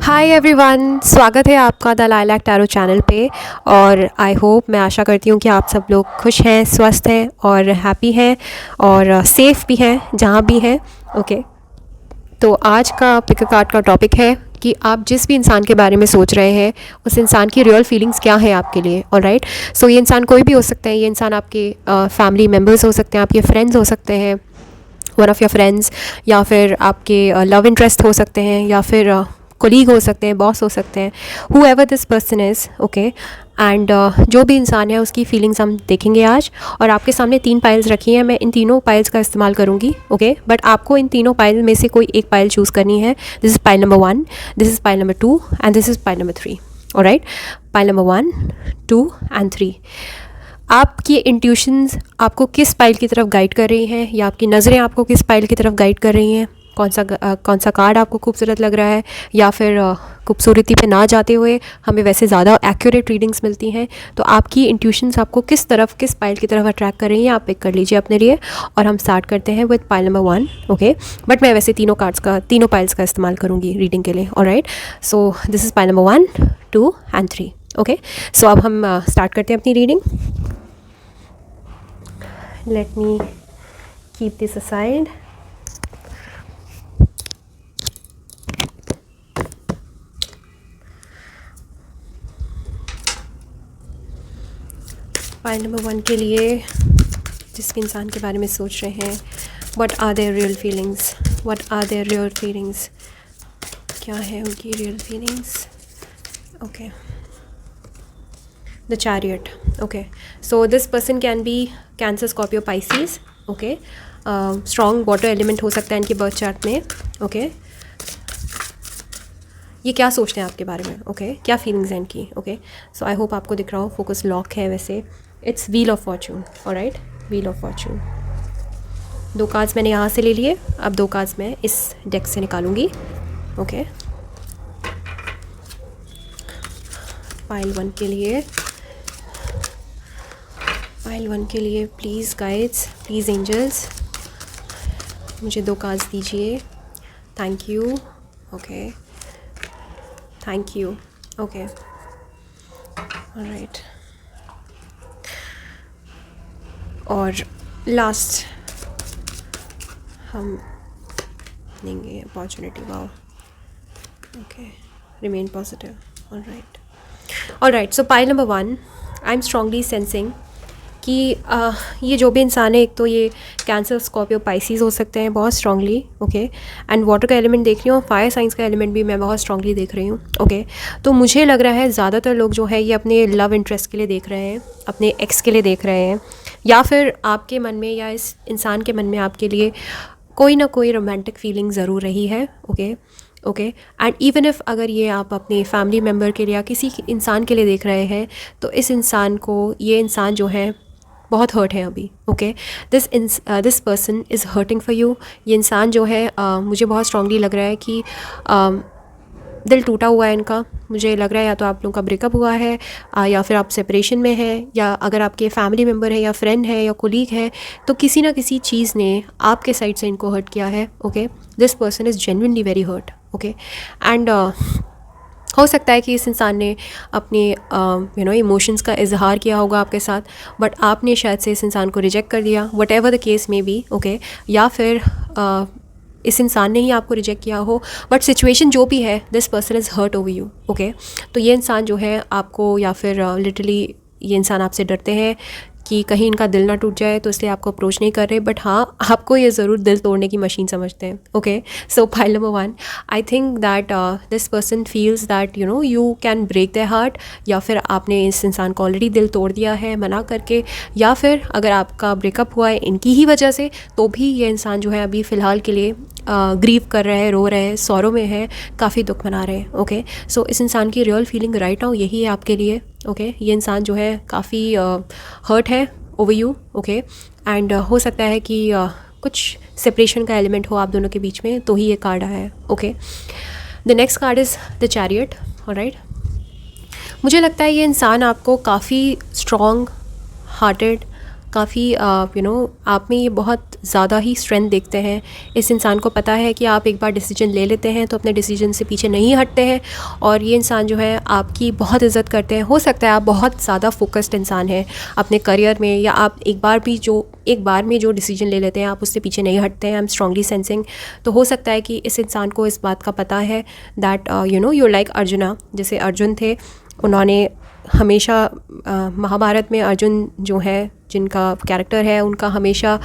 Hi everyone, स्वागत है आपका द लाइलैक टैरो चैनल पे। और आई होप, मैं आशा करती हूँ कि आप सब लोग खुश हैं, स्वस्थ हैं और हैप्पी हैं और सेफ़ भी हैं जहाँ भी हैं। ओके, तो आज का पिक अ कार्ड का टॉपिक है कि आप जिस भी इंसान के बारे में सोच रहे हैं उस इंसान की रियल फीलिंग्स क्या है आपके लिए। ऑलराइट, सो ये इंसान कोई भी हो सकता है। ये इंसान आपके फैमिली मेम्बर्स हो सकते हैं, आपके फ्रेंड्स हो सकते हैं, वन ऑफ़ योर फ्रेंड्स, या फिर आपके लव इंटरेस्ट हो सकते हैं, या फिर कोलीग हो सकते हैं, बॉस हो सकते हैं, who ever this person is. Okay, and जो भी इंसान है उसकी फीलिंग्स हम देखेंगे आज। और आपके सामने 3 पाइल्स रखी हैं, मैं इन तीनों पाइल्स का इस्तेमाल करूँगी। ओके, बट आपको इन तीनों पाइल में से कोई एक पाइल चूज़ करनी है। This is pile number 1, this is pile number 2 and this is pile number 3। Alright, pile number 1, 2 and 3। आपकी इंट्यूशंस आपको किस पाइल की तरफ गाइड कर रही हैं, या आपकी नज़रें आपको किस पाइल की तरफ गाइड कर रही हैं? कौन सा कार्ड आपको खूबसूरत लग रहा है, या फिर खूबसूरती पे ना जाते हुए हमें वैसे ज़्यादा एक्यूरेट रीडिंग्स मिलती हैं। तो आपकी इंट्यूशंस आपको किस पाइल की तरफ अट्रैक्ट कर रही हैं, आप पिक कर लीजिए अपने लिए। और हम स्टार्ट करते हैं with pile number 1। Okay, but मैं वैसे तीनों पाइल्स का इस्तेमाल करूँगी रीडिंग के लिए। Alright, so this is pile number 1, 2 and 3। Okay, so अब हम स्टार्ट करते हैं अपनी reading. Let me keep this aside. Pile number 1 के लिए जिस भी इंसान के बारे में सोच रहे हैं, what are their real feelings? What are their real feelings? क्या है उनकी real feelings? Okay. The Chariot. Okay, so this person can be Cancer, Scorpio, Pisces. Okay, strong water element हो सकता है इनके बर्थ चार्ट में. Okay, ये क्या सोचते हैं आपके बारे में? ओके, क्या फीलिंग्स हैं इनकी? ओके, सो आई होप आपको दिख रहा हो, फोकस लॉक है वैसे। It's wheel of Fortune. Alright, wheel of Fortune. 2 cards मैंने यहाँ से ले लिए, अब 2 कार्ड्स मैं इस डेक से निकालूंगी। ओके, पाइल 1 के लिए प्लीज़ गाइड्स, प्लीज़ एंजल्स, मुझे 2 कार्ड्स दीजिए। Thank you. Okay, thank you. Okay, alright, और लास्ट हम देंगे opportunity. Wow, okay, remain positive. Alright, so pile number 1, I am strongly sensing कि ये जो भी इंसान है, एक तो ये कैंसर, स्कॉर्पियो, पाइसीज हो सकते हैं बहुत स्ट्रांगली। ओके, एंड वाटर का एलिमेंट देख रही हूँ, फायर साइंस का एलिमेंट भी मैं बहुत स्ट्रांगली देख रही हूँ। ओके, तो मुझे लग रहा है ज़्यादातर लोग जो है ये अपने लव इंटरेस्ट के लिए देख रहे हैं, अपने एक्स के लिए देख रहे हैं, या फिर आपके मन में या इस इंसान के मन में आपके लिए कोई ना कोई रोमांटिक फीलिंग ज़रूर रही है। ओके, एंड इवन इफ़ अगर ये आप अपने फैमिली मेम्बर के लिए या किसी इंसान के लिए देख रहे हैं, तो इस इंसान को, ये इंसान जो है बहुत हर्ट है अभी। Okay, this person is hurting for you. ये इंसान जो है मुझे बहुत स्ट्रांगली लग रहा है कि दिल टूटा हुआ है इनका। मुझे लग रहा है या तो आप लोगों का ब्रेकअप हुआ है, या फिर आप सेपरेशन में हैं, या अगर आपके फैमिली मेम्बर है या फ्रेंड है या कोलीग है, तो किसी ना किसी चीज़ ने आपके साइड से इनको हर्ट किया है। Okay, this person is genuinely very hurt. Okay, and हो सकता है कि इस इंसान ने अपने इमोशंस का इजहार किया होगा आपके साथ, बट आपने शायद से इस इंसान को रिजेक्ट कर दिया, वट एवर द केस में बी। ओके, या फिर इस इंसान ने ही आपको रिजेक्ट किया हो, बट सिचुएशन जो भी है, this person is hurt over you. Okay, तो ये इंसान जो है आपको, या फिर लिटरली ये इंसान आपसे डरते हैं कि कहीं इनका दिल ना टूट जाए, तो इसलिए आपको अप्रोच नहीं कर रहे, बट हाँ, आपको ये ज़रूर दिल तोड़ने की मशीन समझते हैं। Okay, so pile number 1, I think that this person feels that you can break the heart, या फिर आपने इस इंसान को ऑलरेडी दिल तोड़ दिया है मना करके, या फिर अगर आपका ब्रेकअप हुआ है इनकी ही वजह से, तो भी ये इंसान जो है अभी फ़िलहाल के लिए ग्रीव कर रहे हैं, रो रहे हैं, सौरों में है, काफ़ी दुख मना रहे हैं। ओके, सो इस इंसान की रियल फीलिंग राइट नाउ यही है आपके लिए। ओके, ये इंसान जो है काफ़ी हर्ट है ओवर यू। ओके, एंड हो सकता है कि कुछ सेपरेशन का एलिमेंट हो आप दोनों के बीच में, तो ही ये कार्ड आया है। Okay, the next card is the chariot. Alright, मुझे लगता है ये इंसान आपको काफ़ी स्ट्रॉन्ग हार्टेड काफ़ी आप में ये बहुत ज़्यादा ही स्ट्रेंथ देखते हैं। इस इंसान को पता है कि आप एक बार डिसीजन ले लेते हैं तो अपने डिसीजन से पीछे नहीं हटते हैं, और ये इंसान जो है आपकी बहुत इज़्ज़त करते हैं। हो सकता है आप बहुत ज़्यादा फोकस्ड इंसान हैं अपने करियर में, या आप एक बार में जो डिसीजन ले लेते हैं आप उससे पीछे नहीं हटते हैं। आई एम स्ट्रांगली सेंसिंग। तो हो सकता है कि इस इंसान को इस बात का पता है दैट यू लाइक अर्जुना, जैसे अर्जुन थे, उन्होंने हमेशा महाभारत में अर्जुन जो है, जिनका कैरेक्टर है, उनका हमेशा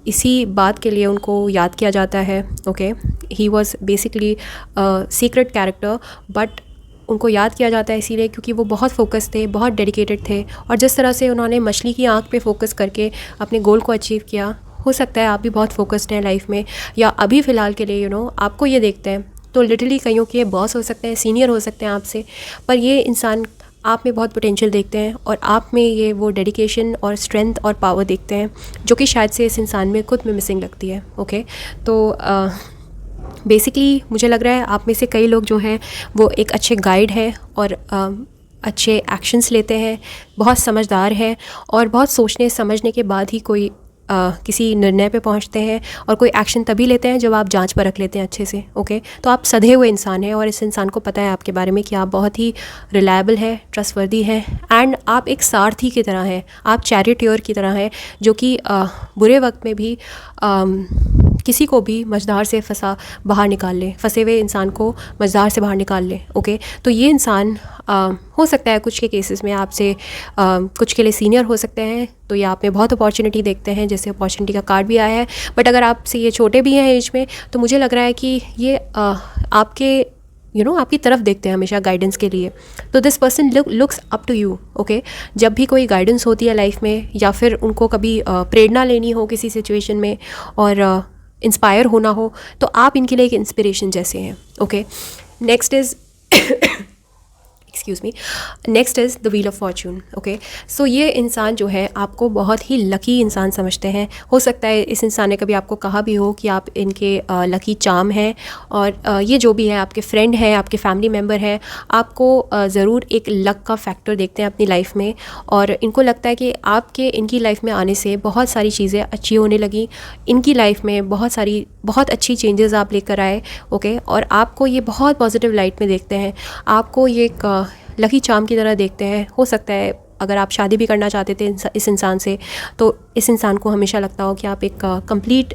इसी बात के लिए उनको याद किया जाता है। Okay, he was basically secret character, but उनको याद किया जाता है इसीलिए क्योंकि वो बहुत फोकस थे, बहुत डेडिकेटेड थे, और जिस तरह से उन्होंने मछली की आँख पे फोकस करके अपने गोल को अचीव किया। हो सकता है आप भी बहुत फोकस्ड हैं लाइफ में, या अभी फ़िलहाल के लिए आपको ये देखते हैं तो लिटरली कईयों के बॉस हो सकते हैं, सीनियर हो सकते हैं आपसे, पर ये इंसान आप में बहुत पोटेंशियल देखते हैं, और आप में ये वो डेडिकेशन और स्ट्रेंथ और पावर देखते हैं जो कि शायद से इस इंसान में खुद में मिसिंग लगती है। ओके, तो बेसिकली मुझे लग रहा है आप में से कई लोग जो हैं वो एक अच्छे गाइड हैं, और अच्छे एक्शंस लेते हैं, बहुत समझदार हैं, और बहुत सोचने समझने के बाद ही कोई किसी निर्णय पे पहुंचते हैं, और कोई एक्शन तभी लेते हैं जब आप जांच पर रख लेते हैं अच्छे से। ओके, तो आप सधे हुए इंसान हैं, और इस इंसान को पता है आपके बारे में कि आप बहुत ही रिलायबल हैं, ट्रस्टवर्दी हैं, एंड आप एक सारथी की तरह हैं, आप चैरिटियर की तरह हैं, जो कि बुरे वक्त में भी किसी को भी मझधार से बाहर निकाल ले, फंसे हुए इंसान को मझधार से बाहर निकाल ले। ओके, तो ये इंसान हो सकता है कुछ के केसेस में आपसे कुछ के लिए सीनियर हो सकते हैं, तो ये आप में बहुत अपॉर्चुनिटी देखते हैं, जैसे अपॉर्चुनिटी का कार्ड भी आया है। बट अगर आपसे ये छोटे भी हैं एज में, तो मुझे लग रहा है कि ये आपके आपकी तरफ देखते हैं हमेशा गाइडेंस के लिए। तो this person looks up to you. Okay, जब भी कोई गाइडेंस होती है लाइफ में, या फिर उनको कभी प्रेरणा लेनी हो किसी सिचुएशन में, और इंस्पायर होना हो, तो आप इनके लिए एक इंस्पिरेशन जैसे हैं। Okay, next is excuse me, next is the wheel of fortune. Okay, so ये इंसान जो है आपको बहुत ही लकी इंसान समझते हैं। हो सकता है इस इंसान ने कभी आपको कहा भी हो कि आप इनके लकी चार्म हैं, और ये जो भी है, आपके फ्रेंड हैं, आपके फैमिली मेम्बर हैं, आपको ज़रूर एक लक का फैक्टर देखते हैं अपनी लाइफ में, और इनको लगता है कि आपके इनकी लाइफ में आने से बहुत सारी चीज़ें अच्छी होने लगी, इनकी लाइफ में बहुत अच्छी चेंजेस आप लेकर आए। ओके, और आपको ये बहुत पॉजिटिव लाइट में देखते हैं, आपको ये एक लकी चार्म की तरह देखते हैं। हो सकता है अगर आप शादी भी करना चाहते थे इस इंसान से, तो इस इंसान को हमेशा लगता हो कि आप एक कंप्लीट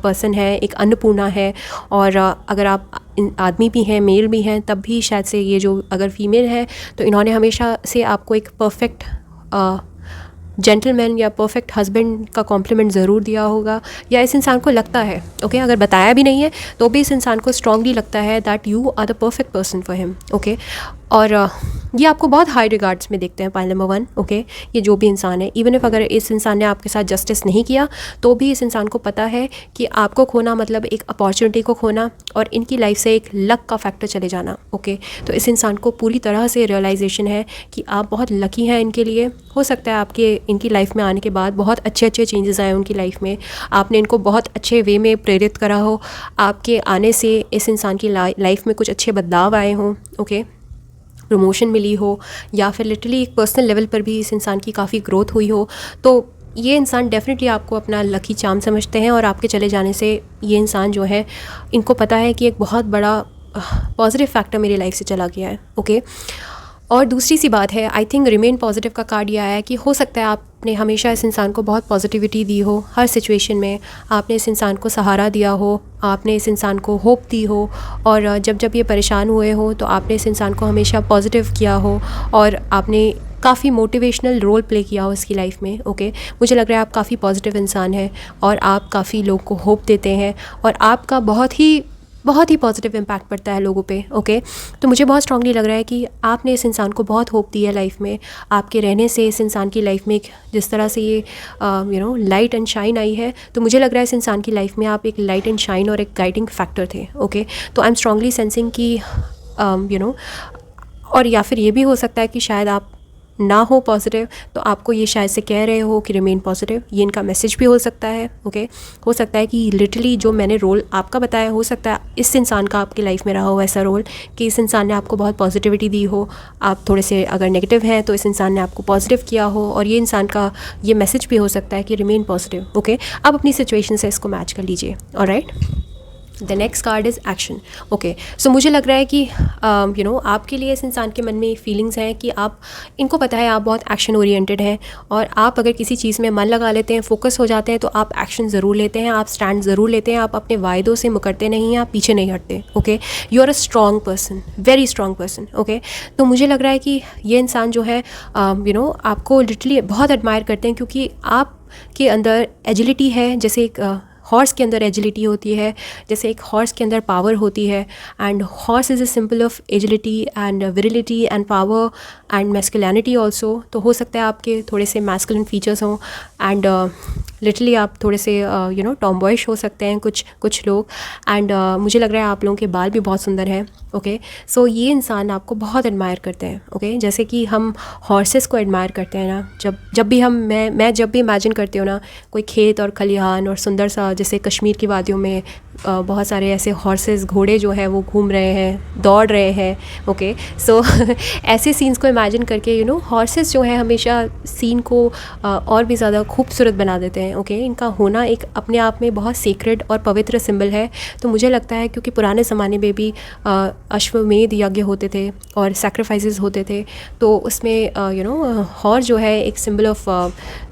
पर्सन है, एक अन्नपूर्णा है, और अगर आप आदमी भी हैं, मेल भी हैं, तब भी शायद से ये जो अगर फीमेल है तो इन्होंने हमेशा से आपको एक परफेक्ट जेंटलमैन या परफेक्ट हस्बैंड का कॉम्प्लीमेंट ज़रूर दिया होगा, या इस इंसान को लगता है। ओके, अगर बताया भी नहीं है तो भी इस इंसान को स्ट्रांगली लगता है that you are the perfect person for him. Okay, और ये आपको बहुत हाई रिगार्ड्स में देखते हैं, पाइल नंबर 1। ओके, ये जो भी इंसान है, इवन इफ अगर इस इंसान ने आपके साथ जस्टिस नहीं किया, तो भी इस इंसान को पता है कि आपको खोना मतलब एक अपॉर्चुनिटी को खोना, और इनकी लाइफ से एक लक का फैक्टर चले जाना। ओके, तो इस इंसान को पूरी तरह से रियलाइजेशन है कि आप बहुत लकी हैं इनके लिए। हो सकता है आपके इनकी लाइफ में आने के बाद बहुत अच्छे अच्छे चेंजेस आए उनकी लाइफ में, आपने इनको बहुत अच्छे वे में प्रेरित करा हो, आपके आने से इस इंसान की लाइफ में कुछ अच्छे बदलाव आए हों। ओके, प्रमोशन मिली हो, या फिर लिटरली एक पर्सनल लेवल पर भी इस इंसान की काफ़ी ग्रोथ हुई हो, तो ये इंसान डेफिनेटली आपको अपना लकी चार्म समझते हैं, और आपके चले जाने से ये इंसान जो है, इनको पता है कि एक बहुत बड़ा पॉजिटिव फैक्टर मेरी लाइफ से चला गया है। ओके, और दूसरी सी बात है, आई थिंक रिमेन पॉजिटिव का कार्ड यह है कि हो सकता है आपने हमेशा इस इंसान को बहुत पॉजिटिविटी दी हो, हर सिचुएशन में आपने इस इंसान को सहारा दिया हो, आपने इस इंसान को होप दी हो, और जब जब ये परेशान हुए हो तो आपने इस इंसान को हमेशा पॉजिटिव किया हो, और आपने काफ़ी मोटिवेशनल रोल प्ले किया हो इसकी लाइफ में। ओके, मुझे लग रहा है आप काफ़ी पॉजिटिव इंसान हैं, और आप काफ़ी लोगों को होप देते हैं, और आपका बहुत ही पॉजिटिव इम्पैक्ट पड़ता है लोगों पे। ओके, तो मुझे बहुत स्ट्रांगली लग रहा है कि आपने इस इंसान को बहुत होप दी है लाइफ में, आपके रहने से इस इंसान की लाइफ में जिस तरह से ये लाइट एंड शाइन आई है, तो मुझे लग रहा है इस इंसान की लाइफ में आप एक लाइट एंड शाइन और एक गाइडिंग फैक्टर थे। ओके, तो आई एम स्ट्रांगली सेंसिंग कि और या फिर ये भी हो सकता है कि शायद आप ना हो पॉजिटिव, तो आपको ये शायद से कह रहे हो कि रिमेन पॉजिटिव। ये इनका मैसेज भी हो सकता है। ओके, हो सकता है कि लिटरली जो मैंने रोल आपका बताया, हो सकता है इस इंसान का आपकी लाइफ में रहा हो ऐसा रोल कि इस इंसान ने आपको बहुत पॉजिटिविटी दी हो। आप थोड़े से अगर नेगेटिव हैं तो इस इंसान ने आपको पॉजिटिव किया हो, और ये इंसान का ये मैसेज भी हो सकता है कि रिमेन पॉजिटिव। ओके, अब अपनी सिचुएशन से इसको मैच कर लीजिए। Alright, the next card is action. Okay, so मुझे लग रहा है कि आपके लिए इस इंसान के मन में फीलिंग्स हैं कि आप, इनको पता है आप बहुत एक्शन ओरिएंटेड हैं, और आप अगर किसी चीज़ में मन लगा लेते हैं, फोकस हो जाते हैं, तो आप एक्शन ज़रूर लेते हैं, आप स्टैंड ज़रूर लेते हैं, आप अपने वायदों से मुकरते नहीं हैं, आप पीछे नहीं हटते। Okay, you are a strong person, very strong person. Okay, तो मुझे लग रहा है कि ये इंसान जो है आपको लिटरली बहुत एडमायर करते हैं, क्योंकि आप के अंदर एजिलिटी है, जैसे एक हॉर्स के अंदर एजिलिटी होती है, जैसे एक हॉर्स के अंदर पावर होती है। And horse is a symbol of agility and virility and power and masculinity also. तो हो सकता है आपके थोड़े से मैस्कुलिन फीचर्स हों, एंड लिटरली आप थोड़े से टॉमबॉयिश हो सकते हैं कुछ लोग। एंड मुझे लग रहा है आप लोगों के बाल भी बहुत सुंदर हैं। ओके, सो ये इंसान आपको बहुत एडमायर करते हैं। ओके, जैसे कि हम हॉर्सेस को एडमायर करते हैं ना, जब भी मैं जब भी इमेजिन करती हूँ ना कोई खेत और खलिहान और सुंदर सा, जैसे कश्मीर की वादियों में बहुत सारे ऐसे हॉर्सेस, घोड़े जो है वो घूम रहे हैं, दौड़ रहे हैं। ओके, सो ऐसे सीन्स को इमेजिन करके हॉर्सेस जो है हमेशा सीन को और भी ज़्यादा खूबसूरत बना देते हैं। ओके, इनका होना एक अपने आप में बहुत सीक्रेट और पवित्र सिंबल है। तो मुझे लगता है क्योंकि पुराने ज़माने में भी अश्वमेध यज्ञ होते थे और सैक्रिफाइसेस होते थे, तो उसमें हॉर्स जो है एक सिंबल ऑफ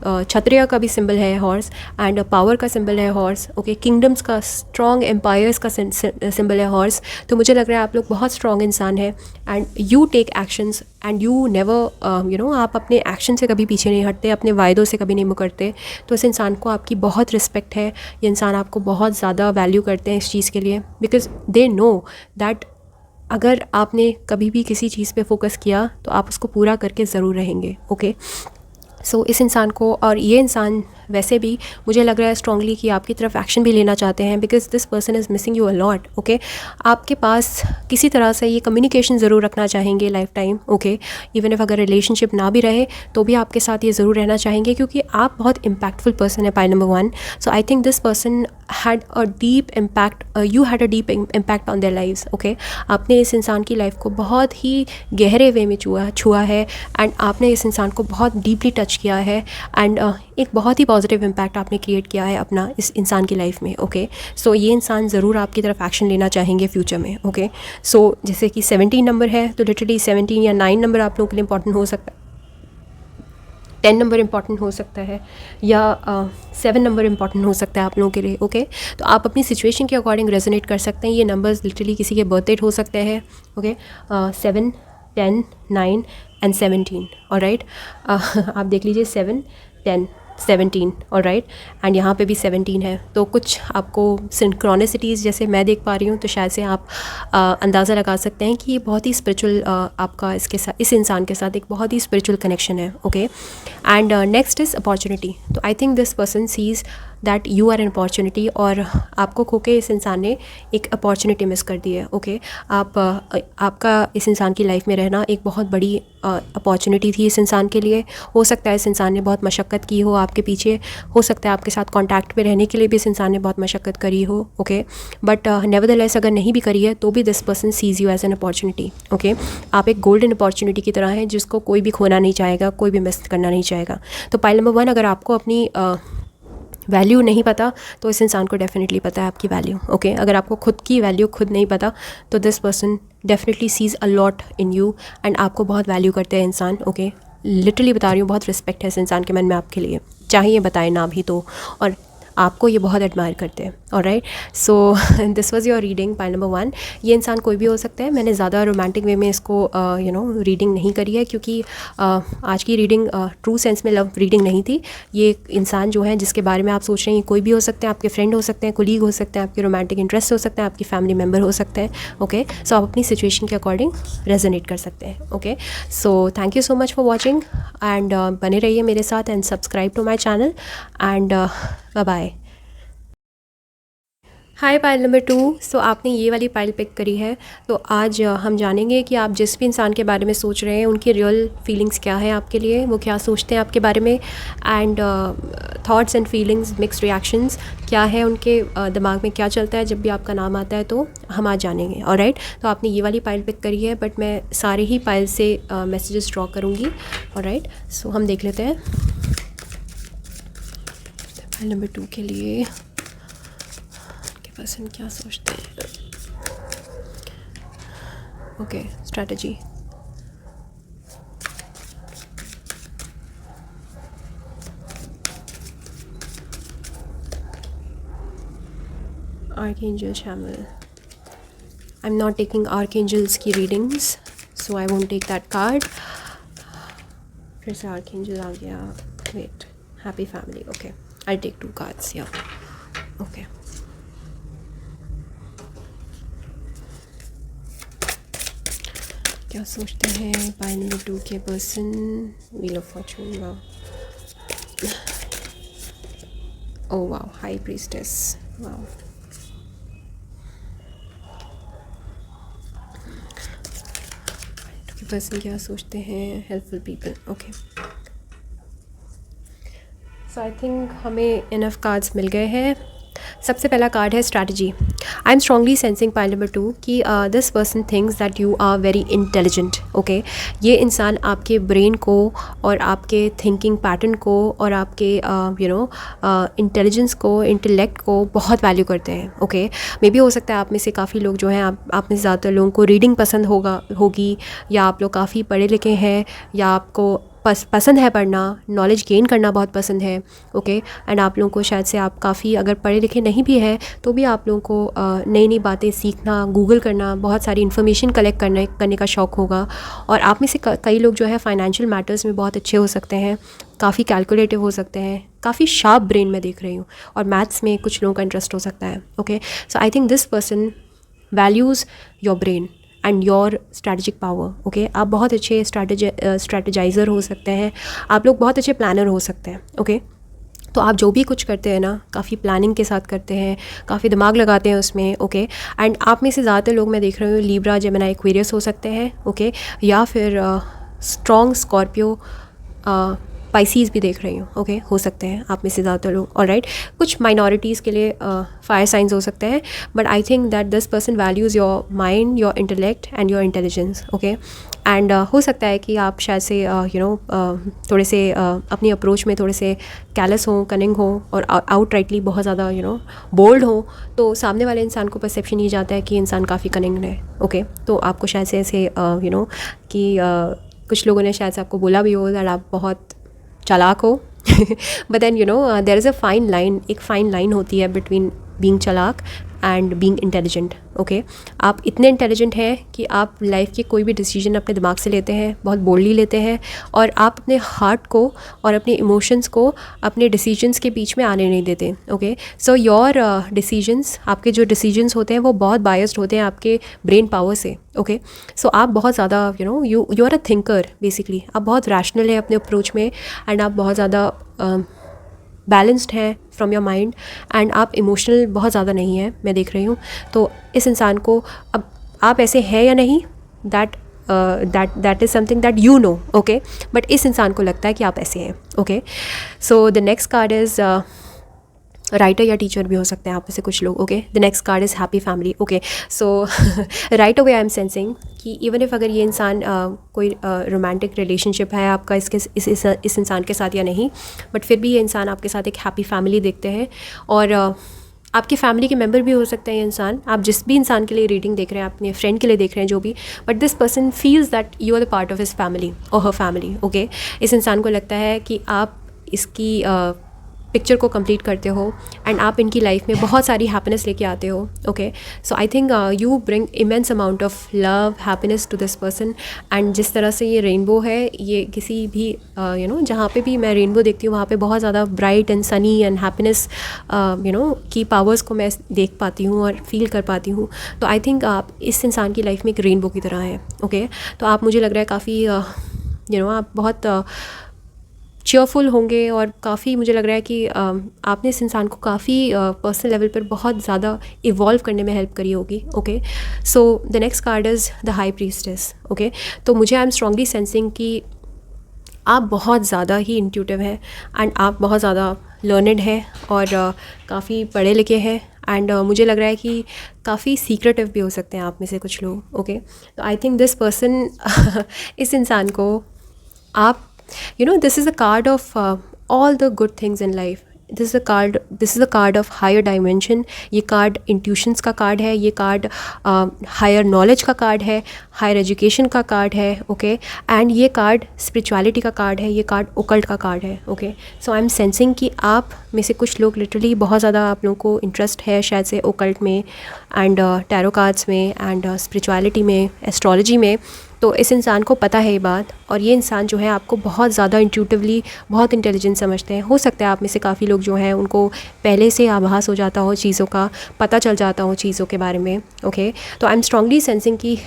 क्षत्रिय का भी सिंबल है हॉर्स, एंड पावर का सिंबल है हॉर्स। ओके, किंगडम्स का, स्ट्रॉन्ग एम्पायर्स का सिंबल है हॉर्स। तो मुझे लग रहा है आप लोग बहुत स्ट्रॉन्ग इंसान हैं, and you take actions and you never आप अपने एक्शन से कभी पीछे नहीं हटते, अपने वायदों से कभी नहीं मुकरते। तो इस इंसान को आपकी बहुत रिस्पेक्ट है, ये इंसान आपको बहुत ज़्यादा वैल्यू करते हैं इस चीज़ के लिए, बिकॉज दे नो दैट अगर आपने कभी भी किसी चीज़ पे फोकस किया तो आप उसको पूरा करके ज़रूर रहेंगे। ओके, सो इस इंसान को, और ये इंसान वैसे भी मुझे लग रहा है स्ट्रांगली कि आपकी तरफ एक्शन भी लेना चाहते हैं, because this person is missing you a lot. Okay, आपके पास किसी तरह से ये कम्युनिकेशन ज़रूर रखना चाहेंगे life time. Okay, even if अगर रिलेशनशिप ना भी रहे तो भी आपके साथ ये ज़रूर रहना चाहेंगे, क्योंकि आप बहुत इम्पैक्टफुल पर्सन है, pile number 1। So I think this person had a deep impact, you had a deep impact on their lives. Okay, आपने इस इंसान की लाइफ को बहुत ही गहरे वे में छुआ है, एंड आपने इस इंसान को बहुत डीपली टच किया है, एंड एक बहुत ही पॉजिटिव इम्पैक्ट आपने क्रिएट किया है अपना इस इंसान की लाइफ में। ओके, सो ये इंसान ज़रूर आपकी तरफ एक्शन लेना चाहेंगे फ्यूचर में। ओके, सो जैसे कि 17 नंबर है, तो लिटरली 17 या 9 नंबर आप लोगों के लिए इंपॉर्टेंट हो सकता है, 10 नंबर इंपॉर्टेंट हो सकता है, या 7 नंबर इंपॉर्टेंट हो सकता है आप लोगों के लिए। ओके, तो आप अपनी सिचुएशन के अकॉर्डिंग रेजोनेट कर सकते हैं। ये नंबर्स लिटरली किसी के बर्थ डेट हो सकते हैं। Okay, 7, 10, 9 and 17। ऑलराइट, आप देख लीजिए 7, 10, 17। ऑलराइट, एंड यहाँ पे भी 17 है। तो कुछ आपको सिंक्रोनिसिटीज़ जैसे मैं देख पा रही हूँ, तो शायद से आप अंदाज़ा लगा सकते हैं कि ये बहुत ही स्पिरिचुअल आपका इसके साथ, इस इंसान के साथ एक बहुत ही स्पिरिचुअल कनेक्शन है। Okay, and next is opportunity. तो I think this person sees that you are an opportunity, और आपको खो के इस इंसान ने एक अपॉर्चुनिटी मिस कर दी है। ओके, आपका इस इंसान की लाइफ में रहना एक बहुत बड़ी अपॉर्चुनिटी थी इस इंसान के लिए। हो सकता है इस इंसान ने बहुत मशक्क़त की हो आपके पीछे, हो सकता है आपके साथ कांटेक्ट में रहने के लिए भी इस इंसान ने बहुत मशक्क़त करी हो। ओके, बट नेवरदलेस अगर नहीं भी करी है तो भी this person sees you as an opportunity. Okay, आप एक गोल्डन अपॉर्चुनिटी की तरह हैं जिसको कोई भी खोना नहीं चाहेगा, कोई भी मिस करना नहीं चाहेगा। तो पाइल नंबर 1, अगर आपको अपनी वैल्यू नहीं पता तो इस इंसान को डेफिनेटली पता है आपकी वैल्यू। ओके, अगर आपको खुद की वैल्यू खुद नहीं पता तो this person definitely sees a lot in you, and आपको बहुत वैल्यू करते हैं इंसान। ओके, लिटरली बता रही हूँ, बहुत रिस्पेक्ट है इस इंसान के मन में आपके लिए, चाहे ये बताए ना भी तो, और आपको ये बहुत एडमायर करते हैं। Alright, so this was your reading pile number 1। ये इंसान कोई भी हो सकता है। मैंने ज़्यादा रोमांटिक वे में इसको रीडिंग नहीं करी है, क्योंकि आज की रीडिंग ट्रू सेंस में लव रीडिंग नहीं थी। ये एक इंसान जो है जिसके बारे में आप सोच रहे हैं, कोई भी हो सकते हैं, आपके फ्रेंड हो सकते हैं, कोलीग हो सकते हैं, आपके रोमांटिक इंटरेस्ट हो सकते हैं, आपकी फैमिली मेम्बर हो सकते हैं। ओके, सो आप अपनी सिचुएशन के अकॉर्डिंग रेजोनेट कर सकते हैं। Okay, so thank you so much for watching, and बने रहिए मेरे साथ, and subscribe to my channel, and bye bye. Hi pile number 2। So आपने ये वाली पाइल पिक करी है। तो आज हम जानेंगे कि आप जिस भी इंसान के बारे में सोच रहे हैं उनकी रियल फीलिंग्स क्या है आपके लिए, वो क्या सोचते हैं आपके बारे में, and thoughts and feelings, mixed reactions क्या है उनके दिमाग में, क्या चलता है जब भी आपका नाम आता है। तो हम आज जानेंगे। ऑलराइट, तो आपने ये वाली पाइल पिक करी है, बट मैं सारे ही पाइल से मैसेजेस ड्रॉ करूँगी। ऑलराइट, सो हम देख लेते हैं पाइल नंबर 2 के लिए पर्सन क्या सोचते हैं। Okay, strategy. Archangel Chamuel. I am not taking archangels की readings, so I won't take that card. फिर से आर्कएंजल आ गया। Wait, happy family. Okay, I take 2 cards या। ओके, क्या सोचते हैं पाइल नंबर 2 के person. Wheel of fortune. Wow, oh wow, high priestess. Wow, के पर्सन क्या सोचते हैं। Helpful people. Okay, so I think हमें इनफ कार्ड्स मिल गए हैं। सबसे पहला कार्ड है strategy. I am strongly sensing pile number 2 कि this person thinks that you are very intelligent. Okay, ये इंसान आपके ब्रेन को और आपके थिंकिंग पैटर्न को और आपके इंटेलिजेंस को, इंटेलेक्ट को बहुत वैल्यू करते हैं। ओके, मे बी हो सकता है आप में से काफ़ी लोग जो हैं, आप में से ज़्यादातर लोगों को रीडिंग पसंद होगी, या आप लोग काफ़ी पढ़े लिखे हैं, या आपको पसंद है पढ़ना, नॉलेज गेन करना बहुत पसंद है। ओके, एंड आप लोगों को शायद से, आप काफ़ी अगर पढ़े लिखे नहीं भी हैं तो भी आप लोगों को नई नई बातें सीखना, गूगल करना, बहुत सारी इन्फॉर्मेशन कलेक्ट करने का शौक़ होगा। और आप में से कई लोग जो है फाइनेंशियल मैटर्स में बहुत अच्छे हो सकते हैं, काफ़ी कैलकुलेटिव हो सकते हैं, काफ़ी शार्प ब्रेन में देख रही हूँ, और मैथ्स में कुछ लोगों का इंटरेस्ट हो सकता है। Okay, so I think this person values your brain and your strategic power. Okay, आप बहुत अच्छे स्ट्रैटेजाइज़र हो सकते हैं, आप लोग बहुत अच्छे प्लानर हो सकते हैं। ओके, तो आप जो भी कुछ करते हैं ना, काफ़ी प्लानिंग के साथ करते हैं, काफ़ी दिमाग लगाते हैं उसमें। ओके, एंड आप में से ज़्यादातर लोग मैं देख रही हूँ लीब्रा, जेमिनी, एक्वेरियस हो सकते हैं। ओके, या फिर स्ट्रॉन्ग स्कॉर्पियो, पाइसीज़ भी देख रही हूँ। ओके, हो सकते हैं आप में से ज़्यादातर लोग। ऑलराइट, कुछ माइनॉरिटीज़ के लिए फायर साइंस हो सकते हैं, but I think that this person values your mind, your intellect and your intelligence. Okay, and हो सकता है कि आप शायद से थोड़े से अपनी अप्रोच में थोड़े से कैलस हों, कनिंग हो, और आउटराइटली बहुत ज़्यादा बोल्ड हो, तो सामने वाले इंसान को परसेप्शन ये जाता है कि इंसान काफ़ी कनिंग है। ओके, तो आपको शायद से ऐसे कि कुछ लोगों ने शायद से आपको बोला भी हो दैट आप बहुत चालाक हो। But then there is a fine line, एक फ़ाइन लाइन होती है बिटवीन बीइंग चालाक एंड बीइंग इंटेलिजेंट। ओके, आप इतने इंटेलिजेंट हैं कि आप लाइफ के कोई भी डिसीजन अपने दिमाग से लेते हैं, बहुत बोल्डली लेते हैं, और आप अपने हार्ट को और अपने इमोशंस को अपने डिसीजंस के बीच में आने नहीं देते। ओके, सो योर डिसीजंस, आपके जो डिसीजंस होते हैं वो बहुत बायस्ड होते हैं आपके ब्रेन पावर से। ओके, सो आप बहुत ज़्यादा you are a thinker basically, आप बहुत रैशनल हैं अपने अप्रोच में, एंड आप बहुत ज़्यादा बैलेंस्ड हैं फ्रॉम योर माइंड, एंड आप इमोशनल बहुत ज़्यादा नहीं है, मैं देख रही हूँ। तो इस इंसान को, अब आप ऐसे हैं या नहीं, that is something that you know. Okay, but इस इंसान को लगता है कि आप ऐसे हैं। Okay, so the next card is writer या टीचर भी हो सकते हैं आप में से कुछ लोग। Okay, the next card is happy family. Okay, so right away I am sensing कि इवन इफ़ अगर ये इंसान कोई रोमांटिक रिलेशनशिप है आपका इस इंसान के साथ या नहीं, बट फिर भी ये इंसान आपके साथ एक हैप्पी फैमिली देखते हैं, और आपकी फैमिली के मेंबर भी हो सकते हैं ये इंसान। आप जिस भी इंसान के लिए रीडिंग देख रहे हैं, अपने फ्रेंड के लिए देख रहे हैं, जो भी, but this person feels that you are the part of his family और हर फैमिली। ओके, इस इंसान को लगता है कि आप इसकी पिक्चर को कंप्लीट करते हो, एंड आप इनकी लाइफ में बहुत सारी हैप्पीनेस लेके आते हो। Okay, so I think you bring immense amount of love, happiness to this person, and जिस तरह से ये रेनबो है, ये किसी भी जहाँ पे भी मैं रेनबो देखती हूँ वहाँ पे बहुत ज़्यादा bright and Sunny and happiness की पावर्स को मैं देख पाती हूँ और फील कर पाती हूँ। तो आई थिंक आप इस इंसान की लाइफ में एक रेनबो की तरह है। ओके, तो आप, मुझे लग रहा है काफ़ी आप बहुत चीयरफुल होंगे और काफ़ी मुझे लग रहा है कि आपने इस इंसान को काफ़ी पर्सनल लेवल पर बहुत ज़्यादा इवॉल्व करने में हेल्प करी होगी. Okay, so the next card is the high priestess. Okay, तो मुझे आई एम स्ट्रांगली सेंसिंग कि आप बहुत ज़्यादा ही इंट्यूटिव हैं एंड आप बहुत ज़्यादा लर्नड हैं और काफ़ी पढ़े लिखे हैं एंड मुझे लग रहा है कि काफ़ी सीक्रेटिव भी हो सकते हैं आप में से कुछ लोग. ओके, तो आई थिंक दिस पर्सन इस इंसान को आप this is a card of all the good things in life. This is a card of higher dimension. ये कार्ड इंट्यूशंस का कार्ड है, ये कार्ड हायर नॉलेज का कार्ड है, हायर एजुकेशन का कार्ड है. ओके, एंड ये कार्ड स्पिरिचुअलिटी का कार्ड है, ये कार्ड ओकल्ट का कार्ड है. Okay, so I am sensing कि आप में से कुछ लोग लिटरली बहुत ज़्यादा आप लोगों को इंटरेस्ट है शायद से ओकल्ट में एंड टैरो कार्ड्स में एंड स्पिरिचुअलिटी में, एस्ट्रोलॉजी में. तो इस इंसान को पता है ये बात और ये इंसान जो है आपको बहुत ज़्यादा इंट्यूटिवली बहुत इंटेलिजेंट समझते हैं. हो सकता है आप में से काफ़ी लोग जो हैं उनको पहले से आभास हो जाता हो चीज़ों का, पता चल जाता हो चीज़ों के बारे में. ओके, तो आई एम स्ट्रांगली सेंसिंग कि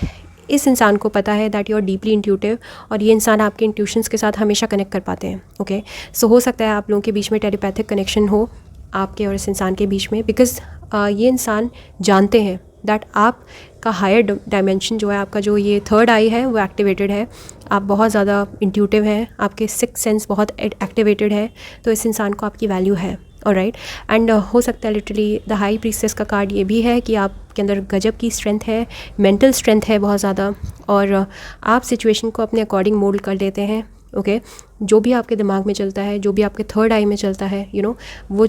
इस इंसान को पता है that you are deeply intuitive और ये इंसान आपके इंट्यूशंस के साथ हमेशा कनेक्ट कर पाते हैं. ओके, सो हो सकता है आप लोगों के बीच में टेलीपैथिक कनेक्शन हो आपके और इस इंसान के बीच में, बिकॉज ये इंसान जानते हैं दैट आप का हायर डायमेंशन जो है, आपका जो ये थर्ड आई है वो एक्टिवेटेड है. आप बहुत ज़्यादा इंट्यूटिव हैं, आपके सिक्स सेंस बहुत एक्टिवेटेड है, तो इस इंसान को आपकी वैल्यू है. ऑलराइट, एंड हो सकता है लिटरली द हाई प्रीस्टेस का कार्ड ये भी है कि आपके अंदर गजब की स्ट्रेंथ है, मेंटल स्ट्रेंथ है बहुत ज़्यादा और आप सिचुएशन को अपने अकॉर्डिंग मोल्ड कर लेते हैं. ओके, जो भी आपके दिमाग में चलता है, जो भी आपके थर्ड आई में चलता है, वो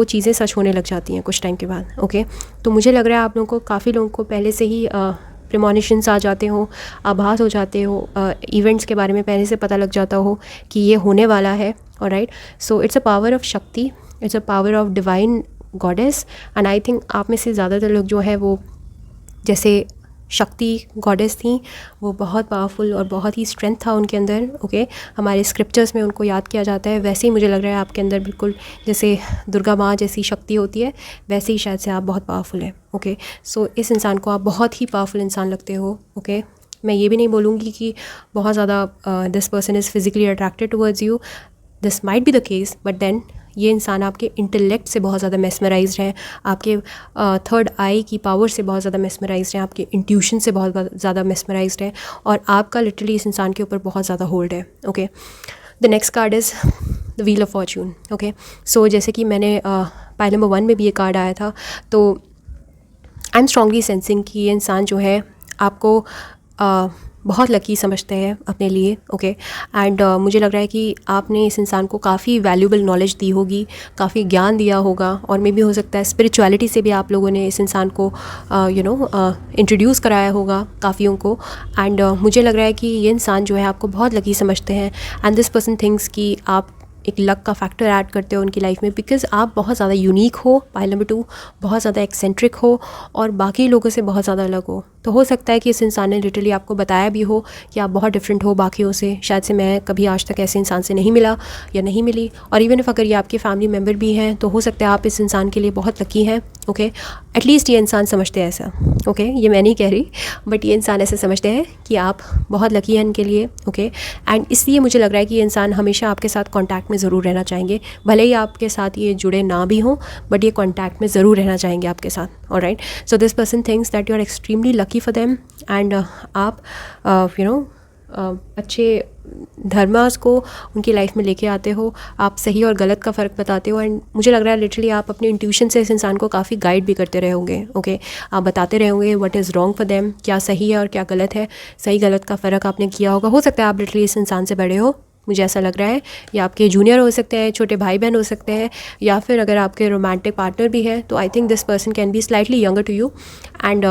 चीज़ें सच होने लग जाती हैं कुछ टाइम के बाद. ओके, तो मुझे लग रहा है आप लोगों को, काफ़ी लोगों को पहले से ही प्रिमोनिशंस आ जाते हो, आभास हो जाते हो, इवेंट्स के बारे में पहले से पता लग जाता हो कि ये होने वाला है. Alright, so it's a power of shakti, it's a power of divine goddess and I think आप में से ज़्यादातर लोग जो है वो जैसे शक्ति गॉडेस थी, वो बहुत पावरफुल और बहुत ही स्ट्रेंथ था उनके अंदर. ओके, हमारे स्क्रिप्चर्स में उनको याद किया जाता है. वैसे ही मुझे लग रहा है आपके अंदर बिल्कुल जैसे दुर्गा माँ जैसी शक्ति होती है, वैसे ही शायद से आप बहुत पावरफुल है. ओके, सो इस इंसान को आप बहुत ही पावरफुल इंसान लगते हो. ओके, मैं ये भी नहीं बोलूँगी कि बहुत ज़्यादा this person is physically attracted towards you, this might be the case, but then ये इंसान आपके इंटेलेक्ट से बहुत ज़्यादा मेस्मराइज्ड है, आपके थर्ड आई की पावर से बहुत ज़्यादा मेस्मराइज्ड है, आपके इंट्यूशन से बहुत ज़्यादा मेस्मराइज्ड है और आपका लिटरली इस इंसान के ऊपर बहुत ज़्यादा होल्ड है. Okay, the next card is the wheel of fortune. Okay, so जैसे कि मैंने पाइल नंबर 1 में भी ये कार्ड आया था, तो आई एम स्ट्रांगली सेंसिंग कि ये इंसान जो है आपको बहुत लकी समझते हैं अपने लिए. ओके, एंड मुझे लग रहा है कि आपने इस इंसान को काफ़ी वैल्यूबल नॉलेज दी होगी, काफ़ी ज्ञान दिया होगा और मे भी हो सकता है स्पिरिचुअलिटी से भी आप लोगों ने इस इंसान को इंट्रोड्यूस कराया होगा काफ़ियों को. एंड मुझे लग रहा है कि ये इंसान जो है आपको बहुत लकी समझते हैं एंड दिस पर्सन थिंक्स कि आप एक लक का फैक्टर ऐड करते हो उनकी लाइफ में, बिकॉज़ आप बहुत ज़्यादा यूनिक हो. पाइल नंबर 2 बहुत ज़्यादा एक्सेंट्रिक हो और बाकी लोगों से बहुत ज़्यादा अलग हो. तो हो सकता है कि इस इंसान ने लिटरली आपको बताया भी हो कि आप बहुत डिफरेंट हो बाकियों से. शायद से मैं कभी आज तक ऐसे इंसान से नहीं मिला या नहीं मिली, और इवन इफ अगर ये आपके फैमिली मेम्बर भी हैं तो हो सकता है आप इस इंसान के लिए बहुत लकी हैं. ओके, एटलीस्ट ये इंसान समझते हैं ऐसा. ओके, ये मैं नहीं कह रही, बट ये इंसान ऐसे समझते हैं कि आप बहुत लकी हैं इनके लिए. ओके, एंड इसलिए मुझे लग रहा है कि ये इंसान हमेशा आपके साथ कॉन्टैक्ट में ज़रूर रहना चाहेंगे, भले ही आपके साथ ये जुड़े ना भी हों, बट ये कॉन्टैक्ट में ज़रूर रहना चाहेंगे आपके साथ. Alright, so this person thinks that you are extremely lucky for them and आप अच्छे धर्मास को उनकी लाइफ में लेके आते हो, आप सही और गलत का फ़र्क बताते हो. एंड मुझे लग रहा है लिटरली आप अपने इंट्यूशन से इस इंसान को काफ़ी गाइड भी करते रहे होंगे. ओके, आप बताते रहे होंगे what is wrong for them, क्या सही है और क्या गलत है, सही गलत का फ़र्क आपने किया होगा. हो सकता है आप लिटरली इस इंसान से बड़े हो, मुझे ऐसा लग रहा है, या आपके जूनियर हो सकते हैं, छोटे भाई बहन हो सकते हैं, या फिर अगर आपके रोमांटिक पार्टनर भी है तो I think this person can be slightly younger to you. And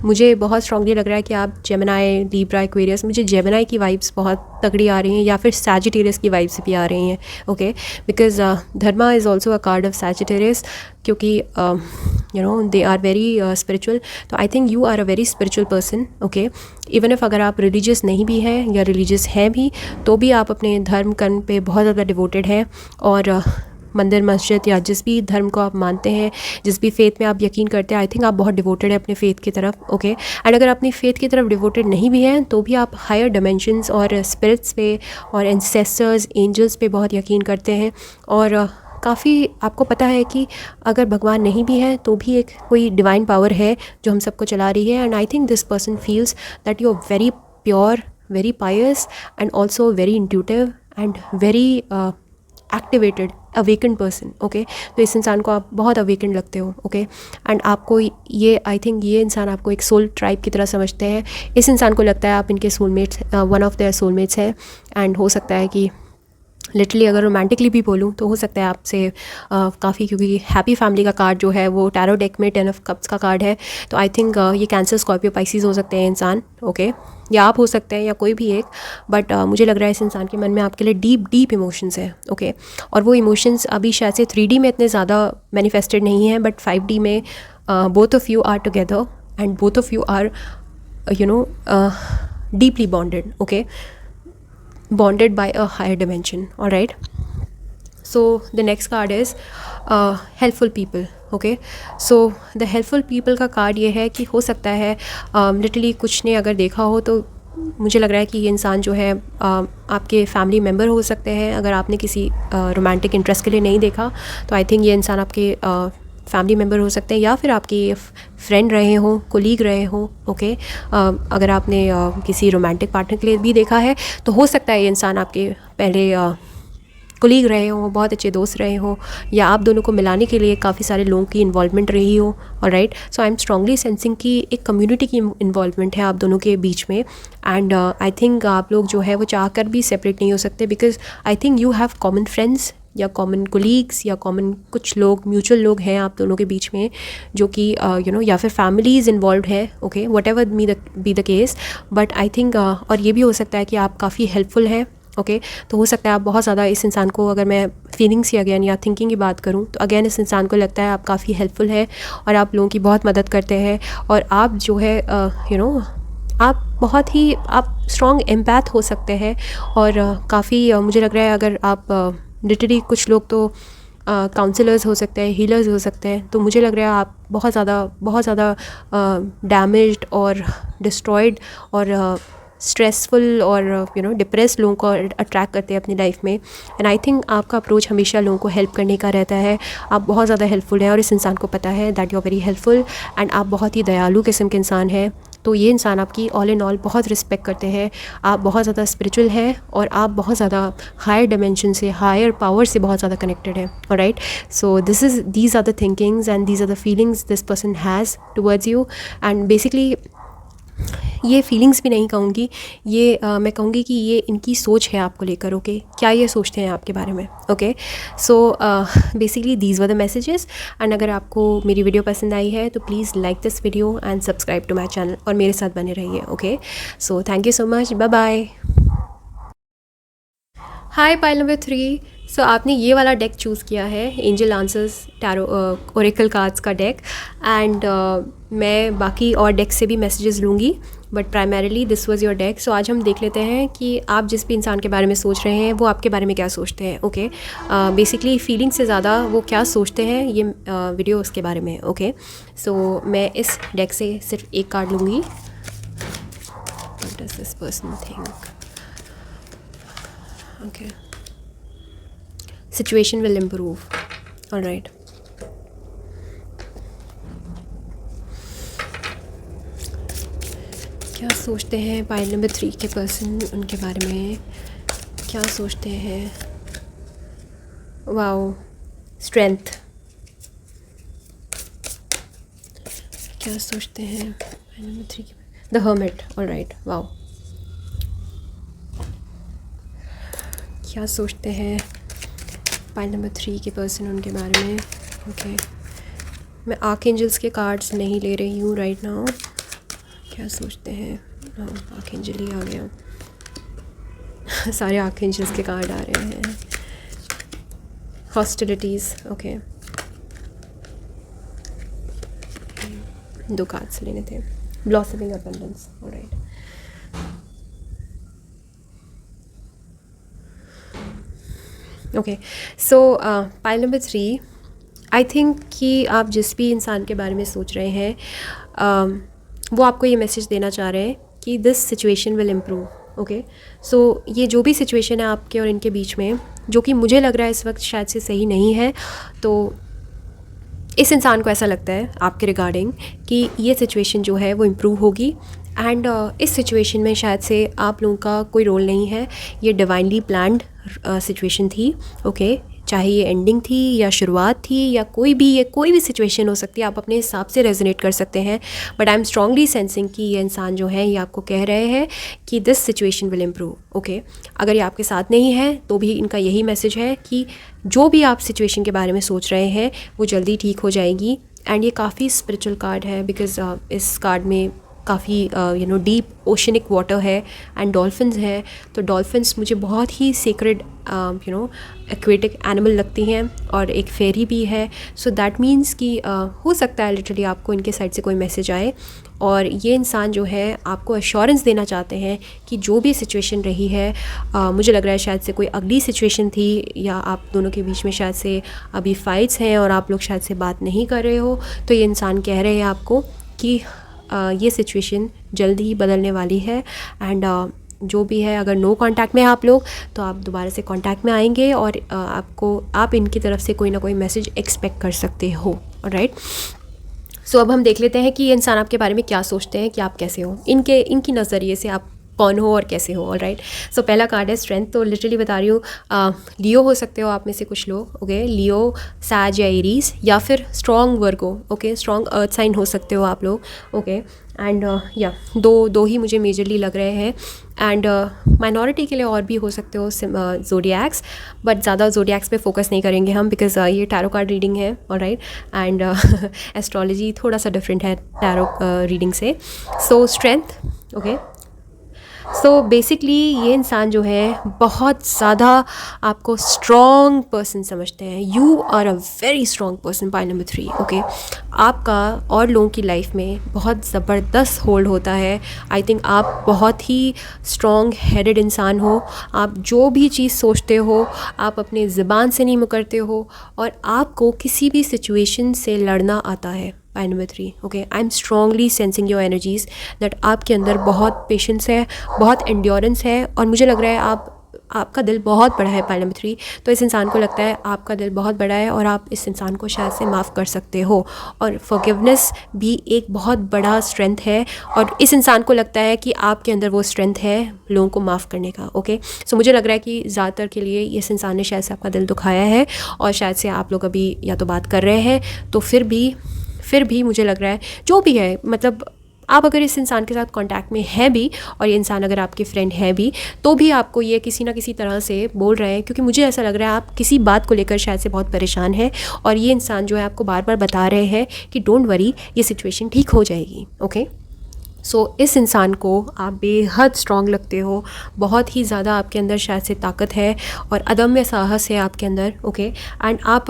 मुझे बहुत स्ट्रांगली लग रहा है कि आप जेमिनाई, लीब्रा, एक्वेरियस, मुझे जेमिनाई की वाइब्स बहुत तगड़ी आ रही हैं या फिर सैजिटेरियस की वाइब्स भी आ रही हैं. Okay, because dharma is also a card of Sagittarius, क्योंकि दे आर वेरी स्पिरिचुअल. तो I think you are a very spiritual person. Okay, even if अगर आप रिलीजियस नहीं भी हैं या रिलीजियस हैं भी, तो भी आप अपने धर्म कर्म पे बहुत ज़्यादा डिवोटेड हैं और मंदिर मस्जिद या जिस भी धर्म को आप मानते हैं, जिस भी फेथ में आप यकीन करते हैं, आई थिंक आप बहुत डिवोटेड हैं अपने फेथ की तरफ, ओके। एंड अगर अपनी फेथ की तरफ डिवोटेड नहीं भी हैं तो भी आप हायर डिमेंशंस और स्पिरिट्स पे और एंसेस्टर्स, एंजल्स पे बहुत यकीन करते हैं। और काफ़ी आपको पता है कि अगर भगवान नहीं भी है तो भी एक कोई डिवाइन पावर है जो हम सबको चला रही है। And I think this person feels that you are very pure, very pious and also very intuitive and very activated, awakened person, okay. तो इस इंसान को आप बहुत अवेकेंड लगते हो, ओके। एंड आपको ये, आई थिंक ये इंसान आपको एक सोल ट्राइब की तरह समझते हैं। इस इंसान को लगता है आप इनके soulmates, one of their soulmates हैं। एंड हो सकता है कि लिटरली अगर रोमांटिकली भी बोलूँ तो हो सकता है आपसे काफ़ी, क्योंकि हैप्पी फैमिली का कार्ड जो है वो टैरो डेक में 10 ऑफ कप्स का कार्ड है। तो आई थिंक ये कैंसर, स्कॉर्पियो, पाइसिस हो सकते हैं इंसान, ओके। या आप हो सकते हैं या कोई भी एक, बट मुझे लग रहा है इस इंसान के मन में आपके लिए डीप डीप इमोशंस हैं, ओके। और वो इमोशंस अभी शायद से 3D में इतने ज़्यादा मैनिफेस्टेड नहीं हैं, बट 5D में both of you are together and both of you are deeply bonded, okay, bonded by a higher dimension. All right, so the next card is helpful people, okay. So the helpful people का card ये है कि हो सकता है literally कुछ ने अगर देखा हो तो मुझे लग रहा है कि ये इंसान जो है आपके फैमिली मेम्बर हो सकते हैं। अगर आपने किसी रोमांटिक इंटरेस्ट के लिए नहीं देखा तो आई थिंक ये इंसान आपके फैमिली मेम्बर हो सकते हैं या फिर आपके फ्रेंड रहे हों, कोलीग रहे हों, ओके। अगर आपने किसी रोमांटिक पार्टनर के लिए भी देखा है तो हो सकता है ये इंसान आपके पहले कोलीग रहे हों, बहुत अच्छे दोस्त रहे हों, या आप दोनों को मिलाने के लिए काफ़ी सारे लोगों की इन्वॉल्वमेंट रही हो। और right, so I am strongly sensing कि एक कम्युनिटी की इन्वॉल्वमेंट है आप दोनों के बीच में। एंड आई थिंक आप लोग जो है वो चाह कर भी सेपरेट नहीं हो सकते, because I think you have common friends या कॉमन कोलीग्स या कॉमन कुछ लोग, म्यूचुअल लोग हैं आप दोनों के बीच में, जो कि या फिर फैमिलीज़ इन्वॉल्व है, okay, what ever be the case. But I think और ये भी हो सकता है कि आप काफ़ी हेल्पफुल हैं, ओके। तो हो सकता है आप बहुत ज़्यादा इस इंसान को, अगर मैं फीलिंग्स या अगेन या थिंकिंग की बात करूँ तो अगेन इस इंसान को लगता है आप काफ़ी हेल्पफुल है और आप लोगों की बहुत मदद करते हैं। और आप जो है आप बहुत ही, आप स्ट्रॉन्ग एम्पैथ हो सकते हैं। और काफ़ी मुझे लग रहा है अगर आप लिटरली, कुछ लोग तो काउंसलर्स हो सकते हैं, हीलर्स हो सकते हैं, तो मुझे लग रहा है आप बहुत ज़्यादा डैमेज्ड और डिस्ट्रॉयड और स्ट्रेसफुल और डिप्रेस लोगों को अट्रैक्ट करते हैं अपनी लाइफ में। एंड आई थिंक आपका अप्रोच हमेशा लोगों को हेल्प करने का रहता है। आप बहुत ज़्यादा हेल्पफुल हैं और इस इंसान को पता है that you are very helpful and आप बहुत ही दयालु किस्म के इंसान हैं। तो ये इंसान आपकी ऑल इन ऑल बहुत रिस्पेक्ट करते हैं। आप बहुत ज़्यादा स्पिरिचुअल हैं और आप बहुत ज़्यादा हायर डिमेंशन से, हायर पावर से बहुत ज़्यादा कनेक्टेड हैं। Alright, so these are the thinkings and these are the feelings this person has towards you. And basically ये फीलिंग्स भी नहीं कहूँगी, ये मैं कहूँगी कि ये इनकी सोच है आपको लेकर, ओके। क्या ये सोचते हैं आपके बारे में, okay. So basically these were the messages. And अगर आपको मेरी वीडियो पसंद आई है तो please like this video and subscribe to my channel और मेरे साथ बने रहिए, okay. So thank you so much, bye bye. Hi pile number 3। So आपने ये वाला डेक चूज़ किया है, angel answers tarot oracle cards का डेक। एंड मैं बाकी और डेक से भी मैसेजेस लूँगी, but primarily this was your deck. So आज हम देख लेते हैं कि आप जिस भी इंसान के बारे में सोच रहे हैं वो आपके बारे में क्या सोचते हैं, ओके। बेसिकली फीलिंग से ज़्यादा वो क्या सोचते हैं, ये वीडियो उसके बारे में, ओके। सो मैं इस डेक से सिर्फ एक कार्ड लूँगी। What does this person think, okay, situation will improve, all right। क्या सोचते हैं पाइल नंबर 3 के पर्सन उनके बारे में, क्या सोचते हैं? Wow, strength. क्या सोचते हैं पाइल नंबर 3 के, the hermit, all right, wow. क्या सोचते हैं पाइल नंबर 3 के पर्सन उनके बारे में, ओके। मैं आर्कएंजल्स के कार्ड्स नहीं ले रही हूँ राइट नाउ। क्या सोचते हैं, आर्कएंजल ही आ गया सारे आर्कएंजल्स के कार्ड आ रहे हैं। Hostilities, okay. 2 कार्ड्स लेने थे, blossoming abundance, alright. Okay, so pile number 3, I think कि आप जिस भी इंसान के बारे में सोच रहे हैं वो आपको ये मैसेज देना चाह रहे हैं कि this situation will improve. Okay, so ये जो भी सिचुएशन है आपके और इनके बीच में, जो कि मुझे लग रहा है इस वक्त शायद से सही नहीं है, तो इस इंसान को ऐसा लगता है आपके रिगार्डिंग कि ये सिचुएशन जो है वो इम्प्रूव होगी. एंड इस सिचुएशन में शायद से आप लोगों का कोई रोल नहीं है, ये डिवाइनली प्लान्ड सिचुएशन थी. ओके, चाहे ये एंडिंग थी या शुरुआत थी या कोई भी सिचुएशन हो सकती है, आप अपने हिसाब से रेजोनेट कर सकते हैं. But I am strongly sensing कि ये इंसान जो है ये आपको कह रहे हैं कि this situation will improve. Okay, अगर ये आपके साथ नहीं है तो भी इनका यही मैसेज है कि जो भी आप सिचुएशन के बारे में सोच रहे हैं वो जल्दी ठीक हो जाएगी. एंड ये काफ़ी स्पिरिचुअल कार्ड है बिकॉज इस कार्ड में काफ़ी डीप ओशनिक वाटर है एंड डॉल्फिन्स हैं. तो डॉल्फिन्स मुझे बहुत ही सीक्रेट एक्वेटिक एनिमल लगती हैं और एक फेरी भी है. सो दैट मीन्स कि हो सकता है लिटरली आपको इनके साइड से कोई मैसेज आए और ये इंसान जो है आपको एश्योरेंस देना चाहते हैं कि जो भी सिचुएशन रही है, मुझे लग रहा है शायद से कोई अगली सिचुएशन थी या आप दोनों के बीच में शायद से अभी फाइट्स हैं और आप लोग शायद से बात नहीं कर रहे हो. तो ये इंसान कह रहे हैं आपको कि ये सिचुएशन जल्दी ही बदलने वाली है. एंड जो भी है, अगर नो कांटेक्ट में आप लोग तो आप दोबारा से कांटेक्ट में आएंगे और आप इनकी तरफ से कोई ना कोई मैसेज एक्सपेक्ट कर सकते हो. राइट, सो अब हम देख लेते हैं कि ये इंसान आपके बारे में क्या सोचते हैं कि आप कैसे हो, इनकी नज़रिए से आप कौन हो और कैसे हो. ऑलराइट, सो पहला कार्ड है स्ट्रेंथ. तो लिटरली बता रही हूँ, लियो हो सकते हो आप में से कुछ लोग. ओके, लियो, सैज या एरीज, या फिर स्ट्रॉन्ग वर्गो. ओके, स्ट्रॉन्ग अर्थ साइन हो सकते हो आप लोग. ओके, एंड या दो ही मुझे मेजरली लग रहे हैं. एंड माइनॉरिटी के लिए और भी हो सकते हो ज़ोडिएक्स, बट ज़्यादा ज़ोडिएक्स पे फोकस नहीं करेंगे हम बिकॉज ये टैरो कार्ड रीडिंग है. ऑलराइट, एंड एस्ट्रोलॉजी थोड़ा सा डिफरेंट है टैरो रीडिंग से. सो स्ट्रेंथ. ओके, सो बेसिकली ये इंसान जो है बहुत ज़्यादा आपको स्ट्रॉन्ग पर्सन समझते हैं. You are a very strong person. Pile number 3. Okay, आपका और लोगों की लाइफ में बहुत ज़बरदस्त होल्ड होता है. आई थिंक आप बहुत ही स्ट्रॉन्ग हेडेड इंसान हो. आप जो भी चीज़ सोचते हो आप अपने ज़बान से नहीं मुकरते हो और आपको किसी भी सिचुएशन से लड़ना आता है. Pile number 3. Okay, I am strongly sensing your energies that आपके अंदर बहुत पेशेंस है, बहुत एंड्योरेंस है और मुझे लग रहा है आपका दिल बहुत बड़ा है. Pile number 3. तो इस इंसान को लगता है आपका दिल बहुत बड़ा है और आप इस इंसान को शायद से माफ़ कर सकते हो. और फॉरगिवनेस भी एक बहुत बड़ा स्ट्रेंथ है और इस इंसान को लगता है कि आपके अंदर वो स्ट्रेंथ है लोगों को माफ़ करने का. ओके, सो मुझे लग रहा है कि ज़्यादातर के लिए इस इंसान ने शायद से आपका दिल दुखाया है और शायद से आप लोग अभी या तो बात कर रहे हैं तो फिर भी मुझे लग रहा है जो भी है, मतलब आप अगर इस इंसान के साथ कांटेक्ट में हैं भी और ये इंसान अगर आपके फ्रेंड है भी तो भी आपको ये किसी ना किसी तरह से बोल रहे हैं क्योंकि मुझे ऐसा लग रहा है आप किसी बात को लेकर शायद से बहुत परेशान हैं और ये इंसान जो है आपको बार बार बता रहे हैं कि डोंट वरी, ये सिचुएशन ठीक हो जाएगी. ओके, सो इस इंसान को आप बेहद स्ट्रॉन्ग लगते हो. बहुत ही ज़्यादा आपके अंदर शायद से ताकत है और अदम्य साहस है आपके अंदर. ओके, एंड आप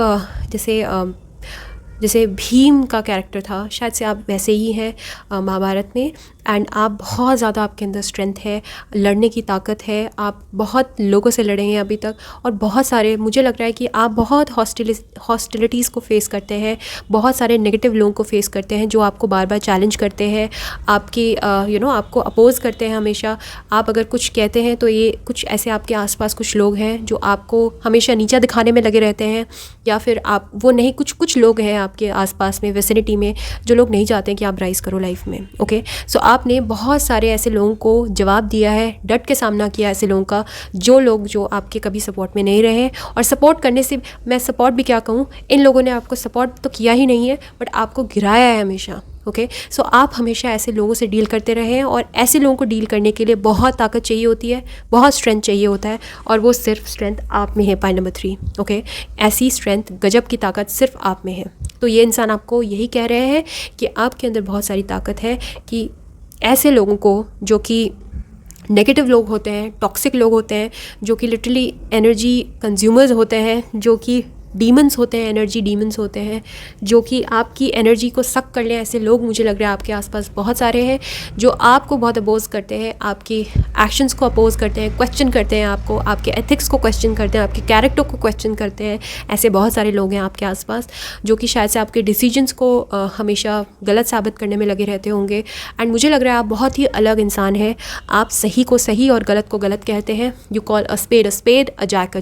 जैसे भीम का कैरेक्टर था शायद से आप वैसे ही हैं महाभारत में. एंड आप बहुत ज़्यादा आपके अंदर स्ट्रेंथ है, लड़ने की ताकत है. आप बहुत लोगों से लड़े हैं अभी तक और बहुत सारे, मुझे लग रहा है कि आप बहुत हॉस्टिलिटीज़ को फेस करते हैं, बहुत सारे नेगेटिव लोगों को फेस करते हैं जो आपको बार बार चैलेंज करते हैं, आपकी आपको अपोज़ करते हैं हमेशा. आप अगर कुछ कहते हैं तो ये कुछ ऐसे आपके आसपास कुछ लोग हैं जो आपको हमेशा नीचा दिखाने में लगे रहते हैं या फिर आप वो नहीं, कुछ लोग हैं आपके आसपास में विसिनिटी में जो लोग नहीं चाहते कि आप राइज़ करो लाइफ में. ओके, सो आपने बहुत सारे ऐसे लोगों को जवाब दिया है, डट के सामना किया ऐसे लोगों का जो आपके कभी सपोर्ट में नहीं रहे. और सपोर्ट करने से मैं सपोर्ट भी क्या कहूँ, इन लोगों ने आपको सपोर्ट तो किया ही नहीं है बट आपको गिराया है हमेशा. ओके, सो आप हमेशा ऐसे लोगों से डील करते रहे हैं और ऐसे लोगों को डील करने के लिए बहुत ताकत चाहिए होती है, बहुत स्ट्रेंथ चाहिए होता है और वो सिर्फ स्ट्रेंथ आप में है. Pile number 3. ओके, ऐसी स्ट्रेंथ, गजब की ताकत सिर्फ आप में है. तो ये इंसान आपको यही कह रहे हैं कि आपके अंदर बहुत सारी ताकत है कि ऐसे लोगों को जो कि नेगेटिव लोग होते हैं, टॉक्सिक लोग होते हैं, जो कि लिटरली एनर्जी कंज्यूमर्स होते हैं, जो कि डीमंस होते हैं, एनर्जी डीमंस होते हैं जो कि आपकी एनर्जी को सक कर लें, ऐसे लोग मुझे लग रहा है आपके आसपास बहुत सारे हैं जो आपको बहुत अपोज करते हैं, आपकी एक्शंस को अपोज करते हैं, क्वेश्चन करते हैं आपको, आपके एथिक्स को क्वेश्चन करते हैं, आपके कैरेक्टर को क्वेश्चन करते हैं। ऐसे बहुत सारे लोग हैं आपके आसपास जो कि शायद से आपके डिसीजंस को हमेशा गलत साबित करने में लगे रहते होंगे। एंड मुझे लग रहा है आप बहुत ही अलग इंसान हैं। आप सही को सही और गलत को गलत कहते हैं। You call a spade, a jack,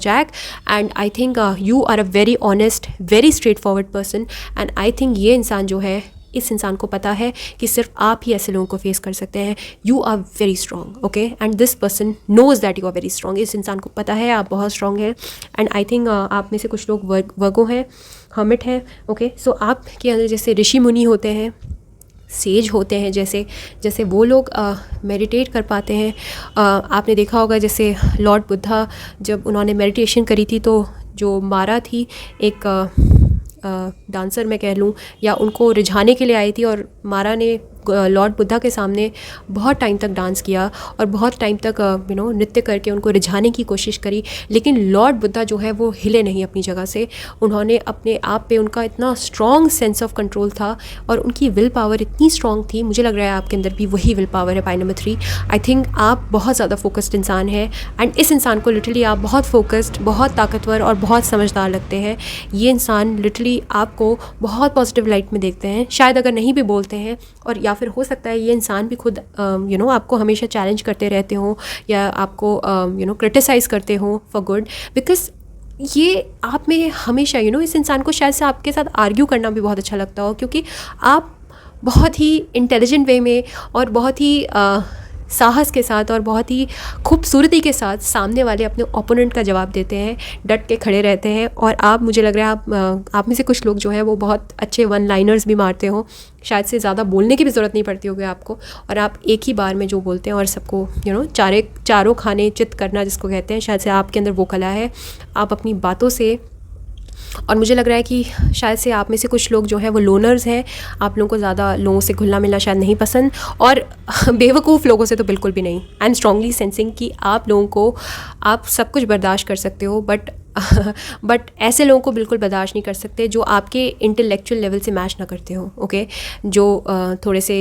and I think you are a very honest, very straightforward person. And I think ये इंसान जो है, इस इंसान को पता है कि सिर्फ आप ही ऐसे लोगों को फेस कर सकते हैं। You are very strong, okay, and this person knows that you are very strong. इस इंसान को पता है आप बहुत स्ट्रॉन्ग हैं। एंड आई थिंक आप में से कुछ लोग वर्गो हैं, हर्मिट हैं, ओके। सो आपके अंदर जैसे ऋषि मुनि होते हैं, सेज होते हैं, जैसे वो लोग मेडिटेट कर पाते हैं। आपने देखा होगा जैसे लॉर्ड बुद्धा जब उन्होंने मेडिटेशन करी थी तो जो मारा थी एक डांसर मैं कह लूँ, या उनको रिझाने के लिए आई थी, और मारा ने लॉर्ड बुद्धा के सामने बहुत टाइम तक डांस किया और बहुत टाइम तक नृत्य करके उनको रिझाने की कोशिश करी, लेकिन लॉर्ड बुद्धा जो है वो हिले नहीं अपनी जगह से। उन्होंने अपने आप पे, उनका इतना स्ट्रॉन्ग सेंस ऑफ कंट्रोल था और उनकी विल पावर इतनी स्ट्रॉन्ग थी। मुझे लग रहा है आपके अंदर भी वही विल पावर है। पाई नंबर 3, आई थिंक आप बहुत ज़्यादा फोकस्ड इंसान है, एंड इस इंसान को लिटरली आप बहुत फोकस्ड, बहुत ताकतवर और बहुत समझदार लगते हैं। ये इंसान लिटरली आपको बहुत पॉजिटिव लाइट में देखते हैं, शायद अगर नहीं भी बोलते हैं, और या फिर हो सकता है ये इंसान भी खुद आपको हमेशा चैलेंज करते रहते हो या आपको क्रिटिसाइज़ करते हो फॉर गुड, बिकॉज ये आप में हमेशा इस इंसान को शायद से आपके साथ आर्ग्यू करना भी बहुत अच्छा लगता हो, क्योंकि आप बहुत ही इंटेलिजेंट वे में और बहुत ही साहस के साथ और बहुत ही खूबसूरती के साथ सामने वाले अपने ओपोनेंट का जवाब देते हैं, डट के खड़े रहते हैं। और आप, मुझे लग रहा है आप में से कुछ लोग जो हैं वो बहुत अच्छे वन लाइनर्स भी मारते हो, शायद से ज़्यादा बोलने की भी ज़रूरत नहीं पड़ती होगी आपको, और आप एक ही बार में जो बोलते हैं और सबको चारों खाने चित करना जिसको कहते हैं, शायद से आपके अंदर वो कला है। आप अपनी बातों से, और मुझे लग रहा है कि शायद से आप में से कुछ लोग जो हैं वो लोनर्स हैं। आप लोगों को ज़्यादा लोगों से घुलना मिलना शायद नहीं पसंद, और बेवकूफ़ लोगों से तो बिल्कुल भी नहीं। आई एम स्ट्रांगली सेंसिंग कि आप लोगों को, आप सब कुछ बर्दाश्त कर सकते हो, बट ऐसे लोगों को बिल्कुल बर्दाश्त नहीं कर सकते जो आपके इंटेलेक्चुअल लेवल से मैच ना करते हो, ओके। जो थोड़े से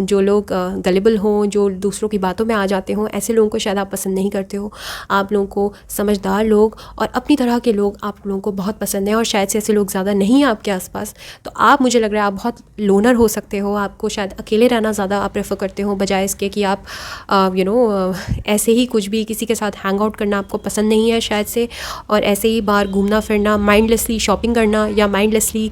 जो लोग गलिबल हों, जो दूसरों की बातों में आ जाते हों, ऐसे लोगों को शायद आप पसंद नहीं करते हो। आप लोगों को समझदार लोग और अपनी तरह के लोग आप लोगों को बहुत पसंद हैं, और शायद से ऐसे लोग ज़्यादा नहीं हैं आपके आसपास। तो आप, मुझे लग रहा है आप बहुत लोनर हो सकते हो। आपको शायद अकेले रहना ज़्यादा आप प्रेफर करते हो, बजाय इसके कि आप ऐसे ही कुछ भी किसी के साथ हैंग आउट करना आपको पसंद नहीं है शायद से, और ऐसे ही बाहर घूमना फिरना, माइंडलेसली शॉपिंग करना, या माइंडलेसली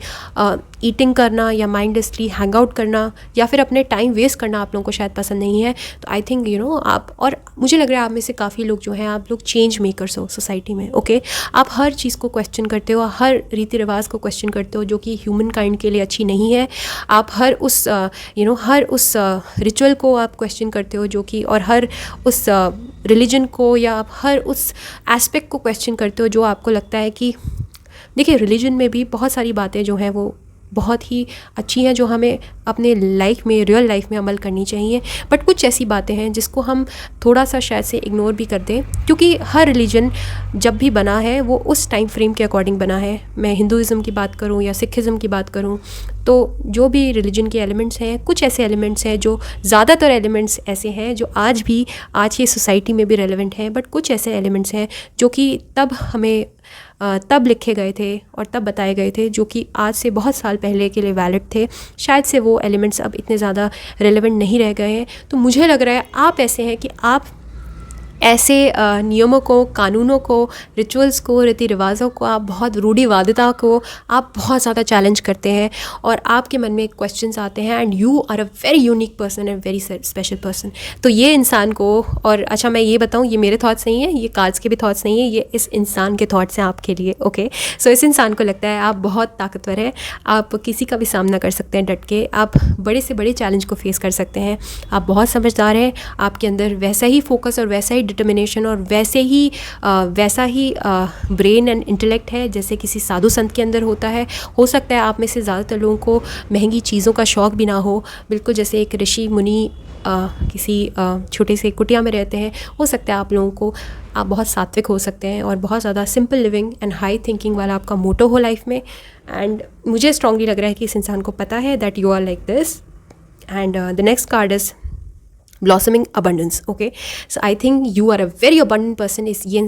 ईटिंग करना, या माइंडलेसली हैंग आउट करना, या फिर अपने टाइम वेस्ट करना आप लोगों को शायद पसंद नहीं है। तो आई थिंक आप, और मुझे लग रहा है आप में से काफ़ी लोग जो हैं, आप लोग चेंज मेकर्स हो सोसाइटी में, ओके। आप हर चीज़ को क्वेश्चन करते हो, हर रीति रिवाज को क्वेश्चन करते हो जो कि ह्यूमन काइंड के लिए अच्छी नहीं है। आप हर उस रिचुअल को आप क्वेश्चन करते हो जो कि, और हर उस रिलीजन को, या आप हर उस एस्पेक्ट को क्वेश्चन करते हो जो आपको लगता है कि, देखिए, रिलीजन में भी बहुत सारी बातें जो हैं वो बहुत ही अच्छी हैं, जो हमें अपने लाइफ में, रियल लाइफ में अमल करनी चाहिए। बट कुछ ऐसी बातें हैं जिसको हम थोड़ा सा शायद से इग्नोर भी कर दें, क्योंकि हर रिलीजन जब भी बना है वो उस टाइम फ्रेम के अकॉर्डिंग बना है। मैं हिंदुज़म की बात करूं या सिखिज़म की बात करूं, तो जो भी रिलीजन के एलिमेंट्स हैं, कुछ ऐसे एलिमेंट्स हैं, जो ज़्यादातर एलिमेंट्स ऐसे हैं जो आज की सोसाइटी में भी रेलेवेंट हैं, बट कुछ ऐसे एलिमेंट्स हैं जो कि तब लिखे गए थे और तब बताए गए थे, जो कि आज से बहुत साल पहले के लिए वैलिड थे। शायद से वो एलिमेंट्स अब इतने ज़्यादा रेलेवेंट नहीं रह गए हैं। तो मुझे लग रहा है आप ऐसे हैं कि आप ऐसे नियमों को, कानूनों को, रिचुअल्स को, रीति रिवाज़ों को, आप बहुत रूढ़िवादिता को आप बहुत ज़्यादा चैलेंज करते हैं, और आपके मन में क्वेश्चंस आते हैं, and you are a very unique person and very special person. तो ये इंसान को, और अच्छा मैं ये बताऊँ, ये मेरे थॉट्स नहीं है, ये कार्ड्स के भी थॉट्स नहीं है, ये इस इंसान के थॉट्स हैं आपके लिए, ओके। सो इस इंसान को लगता है आप बहुत ताकतवर हैं, आप किसी का भी सामना कर सकते हैं डट के, आप बड़े से बड़े चैलेंज को फेस कर सकते हैं, आप बहुत समझदार हैं, आपके अंदर वैसा ही फोकस और वैसा ही डिटर्मिनेशन और वैसा ही ब्रेन एंड इंटेलेक्ट है जैसे किसी साधु संत के अंदर होता है। हो सकता है आप में से ज़्यादातर लोगों को महंगी चीज़ों का शौक़ भी ना हो, बिल्कुल जैसे एक ऋषि मुनि किसी छोटे से कुटिया में रहते हैं, हो सकता है आप लोगों को, आप बहुत सात्विक हो सकते हैं और बहुत ज़्यादा simple living and high thinking वाला आपका मोटो हो लाइफ में। एंड मुझे स्ट्रांगली लग रहा है कि इस इंसान को पता है that you are like this. And the next card is blossoming abundance. Okay, so I think you are a very abundant person. ये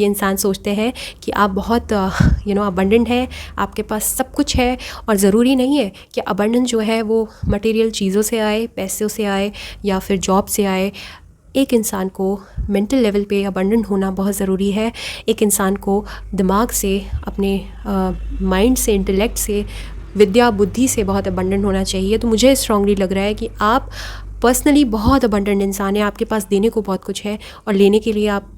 इंसान सोचते हैं कि आप बहुत अबंडेंट है, आपके पास सब कुछ है। और ज़रूरी नहीं है कि अबंडेंस जो है वो मटेरियल चीज़ों से आए, पैसों से आए या फिर जॉब से आए। एक इंसान को मेंटल लेवल पे अबंडेंट होना बहुत ज़रूरी है। एक इंसान को दिमाग से, अपने माइंड से, इंटेलेक्ट से, विद्या बुद्धि से बहुत अबंडेंट होना चाहिए। तो मुझे स्ट्रांगली लग रहा है कि आप पर्सनली बहुत अबंडेंट इंसान है, आपके पास देने को बहुत कुछ है और लेने के लिए आप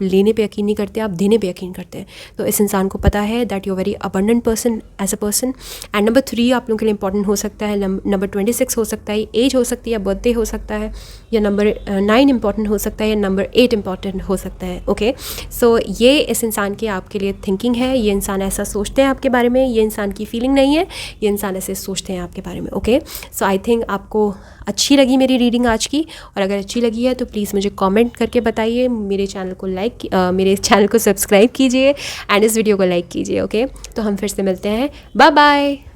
लेने पे यकीन नहीं करते, आप देने पे यकीन करते हैं। तो इस इंसान को पता है that you very abundant person as a person. And number 3 आप लोगों के लिए इंपॉर्टेंट हो सकता है, नंबर 26 हो सकता है, एज हो सकती है, बर्थडे हो सकता है, या नंबर 9 इंपॉर्टेंट हो सकता है, या नंबर 8 इंपॉर्टेंट हो सकता है। ओके, सो ये इस इंसान की आपके लिए थिंकिंग है। ये इंसान ऐसा सोचते हैं आपके बारे में, ये इंसान की फीलिंग नहीं है, ये इंसान ऐसे सोचते हैं आपके बारे में। ओके, सो आई थिंक आपको अच्छी लगी मेरी रीडिंग आज की, और अगर अच्छी लगी है तो प्लीज़ मुझे कमेंट करके बताइए। मेरे चैनल को सब्सक्राइब कीजिए एंड इस वीडियो को लाइक कीजिए। ओके, तो हम फिर से मिलते हैं। Bye bye.